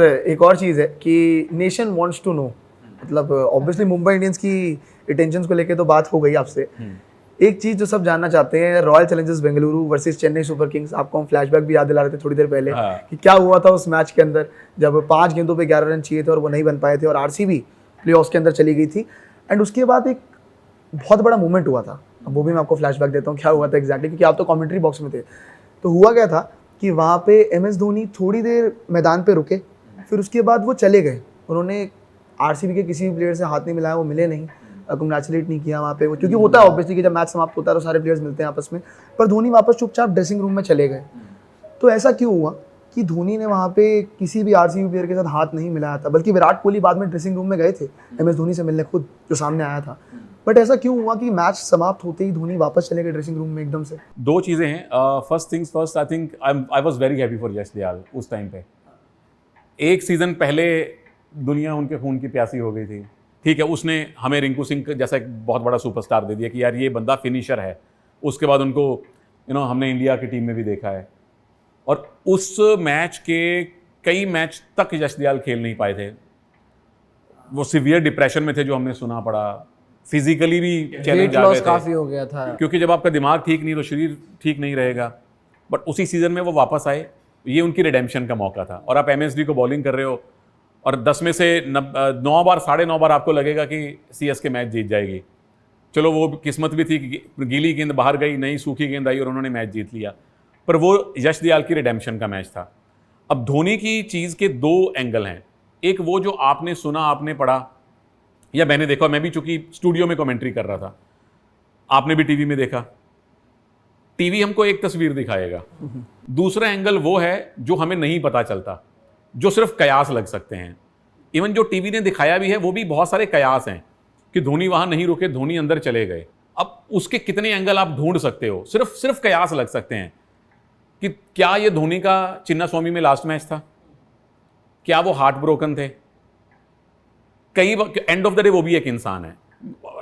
एक और चीज़ है कि नेशन वांट्स टू नो, मतलब ऑब्वियसली मुंबई इंडियंस की अटेंशन को लेके तो बात हो गई आपसे। एक चीज़ जो सब जानना चाहते हैं, royal Challengers Bengaluru versus Chennai super Kings, आपको हम फ्लैशबैक भी याद दिला रहे थे थोड़ी देर पहले कि क्या हुआ था उस मैच के अंदर जब 5 गेंदों पे 11 रन चाहिए थे और वो नहीं बन पाए थे और आरसीबी प्लेऑफ्स के अंदर चली गई थी। एंड उसके बाद एक बहुत बड़ा मूवमेंट हुआ था, अब वो भी मैं आपको फ्लैशबैक देता हूँ क्या हुआ था एग्जैक्टली, क्योंकि आप तो कमेंट्री बॉक्स में थे। तो हुआ क्या था कि वहाँ पे MS धोनी थोड़ी देर मैदान पे रुके, फिर उसके बाद वो चले गए। उन्होंने आरसीबी के किसी भी प्लेयर से हाथ नहीं मिलाया, वो मिले नहीं, कंग्रेचुलेट नहीं किया वहाँ पे, क्योंकि होता है ऑब्वियसली कि जब मैच समाप्त होता है तो सारे प्लेयर्स मिलते हैं आपस में, पर धोनी वापस चुपचाप ड्रेसिंग रूम में चले गए। तो ऐसा क्यों हुआ कि धोनी ने वहाँ पे किसी भी आरसीबी प्लेयर के साथ हाथ नहीं मिलाया था, बल्कि विराट कोहली बाद में ड्रेसिंग रूम में गए थे MS धोनी से मिलने खुद, जो सामने आया था। बट ऐसा क्यों हुआ कि मैच समाप्त होते ही धोनी वापस चले गए ड्रेसिंग रूम में एकदम से? दो चीज़ें हैं। First things first, I think I was very happy for Yash Dayal उस टाइम पे। एक सीज़न पहले दुनिया उनके खून की प्यासी हो गई थी, ठीक है, उसने हमें रिंकू सिंह जैसा एक बहुत बड़ा सुपरस्टार दे दिया कि यार ये बंदा फिनिशर है। उसके बाद उनको हमने इंडिया की टीम में भी देखा है, और उस मैच के कई मैच तक यश दयाल खेल नहीं पाए थे। वो सीवियर डिप्रेशन में थे, जो हमने सुना पड़ा। फिजिकली भी चैलेंज आ गए थे, काफी हो गया था, क्योंकि जब आपका दिमाग ठीक नहीं तो शरीर ठीक नहीं रहेगा। बट उसी सीजन में वो वापस आए, ये उनकी रिडेम्पशन का मौका था। और आप MSD को बॉलिंग कर रहे हो और 10 में से 9 बार 9.5 बार आपको लगेगा कि CSK मैच जीत जाएगी। चलो वो किस्मत भी थी कि गीली गेंद बाहर गई, नई सूखी गेंद आई और उन्होंने मैच जीत लिया, पर वो यश दयाल की रिडेम्पशन का मैच था। अब धोनी की चीज़ के दो एंगल हैं। एक वो जो आपने सुना, आपने पढ़ा या मैंने देखा, मैं भी चूंकि स्टूडियो में कमेंट्री कर रहा था, आपने भी टीवी में देखा। टीवी हमको एक तस्वीर दिखाएगा, दूसरा एंगल वो है जो हमें नहीं पता चलता, जो सिर्फ कयास लग सकते हैं। इवन जो टीवी ने दिखाया भी है वो भी बहुत सारे कयास हैं कि धोनी वहां नहीं रुके, धोनी अंदर चले गए। अब उसके कितने एंगल आप ढूंढ सकते हो, सिर्फ कयास लग सकते हैं कि क्या ये धोनी का चिन्नास्वामी में लास्ट मैच था, क्या वो हार्ट ब्रोकन थे। कई एंड ऑफ द डे वो भी एक इंसान है,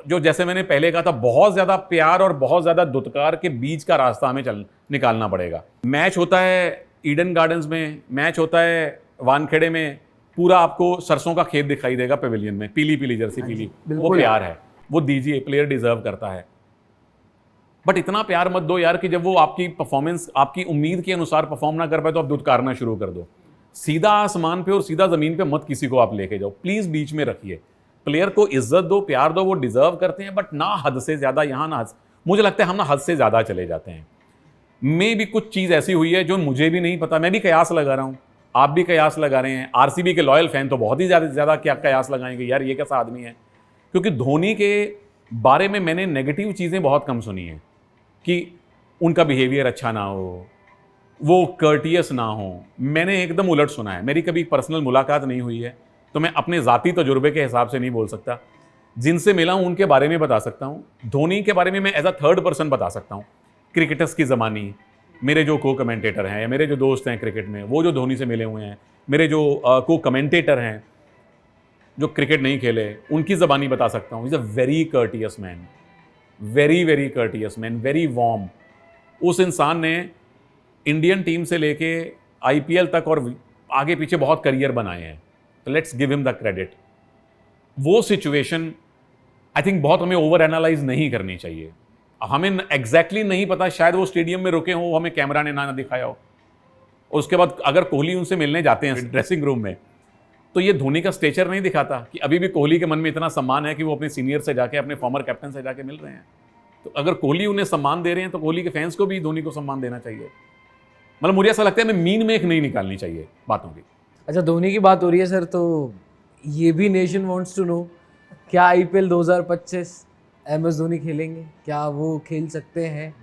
जो जैसे मैंने पहले कहा था, बहुत ज़्यादा प्यार और बहुत ज़्यादा दुत्कार के बीच का रास्ता हमें निकालना पड़ेगा। मैच होता है ईडन गार्डन्स में, मैच होता है वानखेड़े में, पूरा आपको सरसों का खेत दिखाई देगा पेविलियन में, पीली पीली जर्सी, पीली, वो प्यार है, वो दीजिए, प्लेयर डिजर्व करता है। बट इतना प्यार मत दो यार कि जब वो आपकी परफॉर्मेंस आपकी उम्मीद के अनुसार परफॉर्म ना कर पाए तो आप दुत्कारना शुरू कर दो। सीधा आसमान पे और सीधा ज़मीन पे मत किसी को आप लेके जाओ, प्लीज़ बीच में रखिए। प्लेयर को इज्जत दो, प्यार दो, वो डिजर्व करते हैं, बट ना हद से ज़्यादा। यहाँ ना, मुझे लगता है हम ना हद से ज़्यादा चले जाते हैं। में भी कुछ चीज़ ऐसी हुई है जो मुझे भी नहीं पता, मैं भी कयास लगा रहा हूँ, आप भी कयास लगा रहे हैं। आरसीबी के लॉयल फैन तो बहुत ही ज़्यादा क्या कयास लगाएंगे, यार ये कैसा आदमी है। क्योंकि धोनी के बारे में मैंने नेगेटिव चीज़ें बहुत कम सुनी हैं कि उनका बिहेवियर अच्छा ना हो, वो कर्टियस ना हो। मैंने एकदम उलट सुना है। मेरी कभी पर्सनल मुलाकात नहीं हुई है, तो मैं अपने ज़ाती तजुर्बे के हिसाब से नहीं बोल सकता। जिनसे मिला हूँ उनके बारे में बता सकता हूँ। धोनी के बारे में मैं एज अ थर्ड पर्सन बता सकता हूँ। क्रिकेटर्स की ज़बानी, मेरे जो को कमेंटेटर हैं या मेरे जो दोस्त हैं क्रिकेट में, वो जो धोनी से मिले हुए हैं, मेरे जो को कमेंटेटर हैं जो क्रिकेट नहीं खेले, उनकी ज़बानी बता सकता हूँ। Is a very courteous man, very courteous man, very warm. उस इंसान ने इंडियन टीम से लेके IPL तक और आगे पीछे बहुत करियर बनाए हैं, तो let's give him the credit. वो सिचुएशन आई थिंक बहुत हमें ओवर एनालाइज नहीं करनी चाहिए। हमें एग्जैक्टली नहीं पता, शायद वो स्टेडियम में रुके हों, हमें कैमरा ने ना दिखाया हो। उसके बाद अगर कोहली उनसे मिलने जाते हैं ड्रेसिंग रूम में, तो ये धोनी का स्टेचर नहीं दिखाता कि अभी भी कोहली के मन में इतना सम्मान है कि वो अपने सीनियर से जाके, अपने फॉर्मर कैप्टन से जाके मिल रहे हैं। तो अगर कोहली उन्हें सम्मान दे रहे हैं तो कोहली के फैंस को भी धोनी को सम्मान देना चाहिए। मतलब मुझे ऐसा लगता है हमें मीन मेक नहीं निकालनी चाहिए बातों की। अच्छा, धोनी की बात हो रही है सर, तो ये भी नेशन वांट्स टू नो, क्या IPL 2025 MS धोनी खेलेंगे? क्या वो खेल सकते हैं?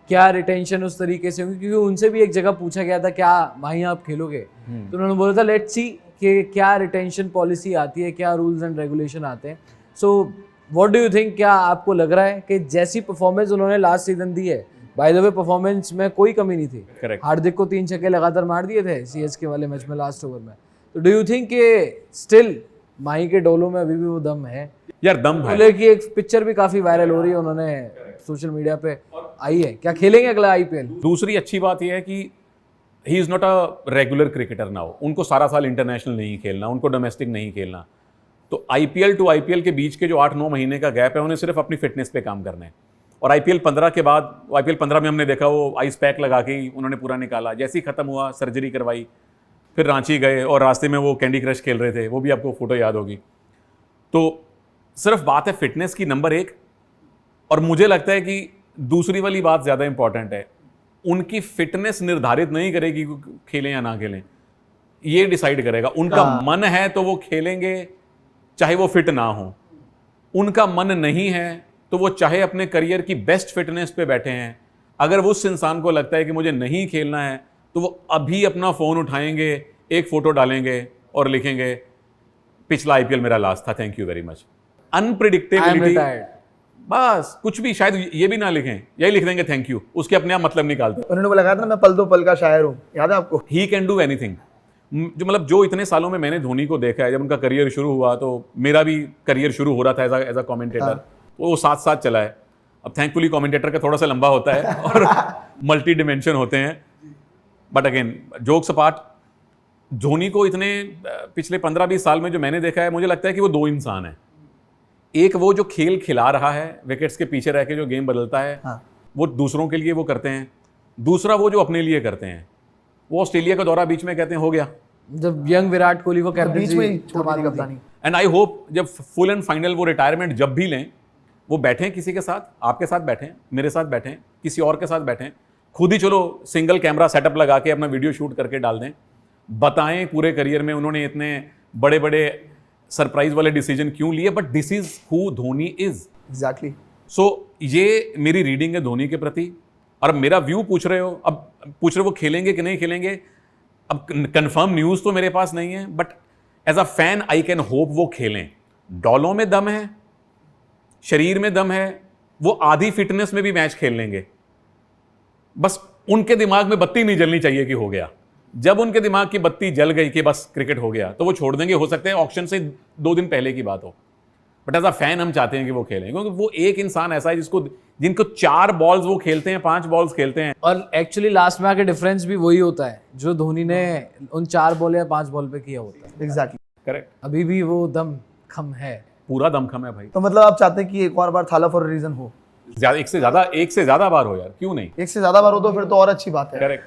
क्या रिटेंशन उस तरीके से होंगी? क्योंकि उनसे भी एक जगह पूछा गया था क्या भाई आप खेलोगे, तो उन्होंने बोला था लेट्स सी कि क्या रिटेंशन पॉलिसी आती है, क्या रूल्स एंड रेगुलेशन आते हैं। So what do you think, क्या आपको लग रहा है कि जैसी परफॉर्मेंस उन्होंने लास्ट सीजन दी है, बाय द वे परफॉर्मेंस में कोई कमी नहीं थी, Correct. हार्दिक को 3 छक्के लगातार मार दिए थे CSK वाले मैच में लास्ट ओवर में, तो डू यू थिंक कि स्टिल माही के डोलों में अभी भी वो दम है? यार दम है। बोले कि एक पिक्चर भी काफी वायरल हो रही है, उन्होंने सोशल मीडिया पे आई है, क्या खेलेंगे अगला IPL? दूसरी अच्छी बात यह है कि he is not a regular cricketer now. उनको सारा साल इंटरनेशनल नहीं खेलना, उनको डोमेस्टिक नहीं खेलना। तो आईपीएल टू आईपीएल के बीच के जो 8-9 महीने का गैप है, उन्हें सिर्फ अपनी फिटनेस पे काम करना है। और आईपीएल 15 के बाद, आईपीएल 15 में हमने देखा वो आइस पैक लगा के ही उन्होंने पूरा निकाला। जैसे ही खत्म हुआ, सर्जरी करवाई, फिर रांची गए और रास्ते में वो कैंडी क्रश खेल रहे थे, वो भी आपको फोटो याद होगी। तो सिर्फ बात है फिटनेस की, नंबर 1। और मुझे लगता है कि दूसरी वाली बात ज़्यादा इंपॉर्टेंट है। उनकी फिटनेस निर्धारित नहीं करेगी कि खेलें या ना खेलें, ये डिसाइड करेगा। उनका मन है तो वो खेलेंगे, चाहे वो फिट ना हो। उनका मन नहीं है तो वो चाहे अपने करियर की बेस्ट फिटनेस पे बैठे हैं, अगर वो उस इंसान को लगता है कि मुझे नहीं खेलना है, तो वो अभी अपना फ़ोन उठाएंगे, एक फ़ोटो डालेंगे और लिखेंगे पिछला आईपीएल मेरा लास्ट था, thank you very much. Unpredictability, बस कुछ भी, शायद ये भी ना लिखें, यही लिख देंगे थैंक यू, उसके अपने आप मतलब निकालते। उन्होंने बोला था ना, मैं पल दो पल का शायर हूँ, याद है आपको? He can do anything. जो मतलब जो इतने सालों में मैंने धोनी को देखा है, जब उनका करियर शुरू हुआ तो मेरा भी करियर शुरू हो रहा था एज अ कमेंटेटर, वो साथ साथ चला है। अब थैंकफुली कमेंटेटर का थोड़ा सा लंबा होता है और मल्टी डिमेंशन होते हैं। But again, jokes apart, Dhoni को इतने पिछले 15-20 साल में जो मैंने देखा है, मुझे लगता है कि वो 2 इंसान हैं। एक वो जो खेल खिला रहा है, विकेट्स के पीछे रह के जो गेम बदलता है, वो दूसरों के लिए वो करते हैं। दूसरा वो जो अपने लिए करते हैं। वो ऑस्ट्रेलिया का दौरा बीच में कहते हैं हो गया, जब यंग विराट कोहली को बीच में ही कैप्टनसी छोड़ दी कप्तानी। एंड आई होप जब फुल एंड फाइनल वो रिटायरमेंट जब भी लें, वो बैठें किसी के साथ, आपके साथ बैठें, मेरे साथ बैठें, किसी और के साथ बैठें, खुद ही चलो सिंगल कैमरा सेटअप लगा के अपना वीडियो शूट करके डाल दें, बताएं पूरे करियर में उन्होंने इतने बड़े बड़े सरप्राइज वाले डिसीजन क्यों लिए, but this is who Dhoni is. Exactly. So ये मेरी रीडिंग है धोनी के प्रति। और अब मेरा व्यू पूछ रहे हो, अब पूछ रहे हो वो खेलेंगे कि नहीं खेलेंगे। अब कंफर्म न्यूज़ तो मेरे पास नहीं है, but as a fan I can hope वो खेलें। डॉलों में दम है, शरीर में दम है, वो आधी फिटनेस में भी मैच खेल लेंगे। बस उनके दिमाग में बत्ती नहीं जलनी चाहिए कि हो गया। जब उनके दिमाग की बत्ती जल गई कि बस क्रिकेट हो गया, तो वो छोड़ देंगे। हो सकता है ऑक्शन से 2 दिन पहले की बात हो, बट एज अ फैन हम चाहते हैं कि वो खेलें, क्योंकि वो एक इंसान ऐसा है जिनको 4 बॉल्स वो खेलते हैं, 5 बॉल्स खेलते हैं। और एक्चुअली लास्ट में आके डिफरेंस भी वही होता है जो धोनी ने उन 4 बॉल या 5 बॉल पे किया होता है। Exactly, correct. अभी भी वो दम खम है, पूरा दमखम है भाई। तो मतलब आप चाहते हैं कि एक और बार थाला फॉर रीजन हो? एक से ज्यादा बार हो यार, क्यों नहीं? एक से ज्यादा बार हो तो फिर तो और अच्छी बात है। करेक्ट।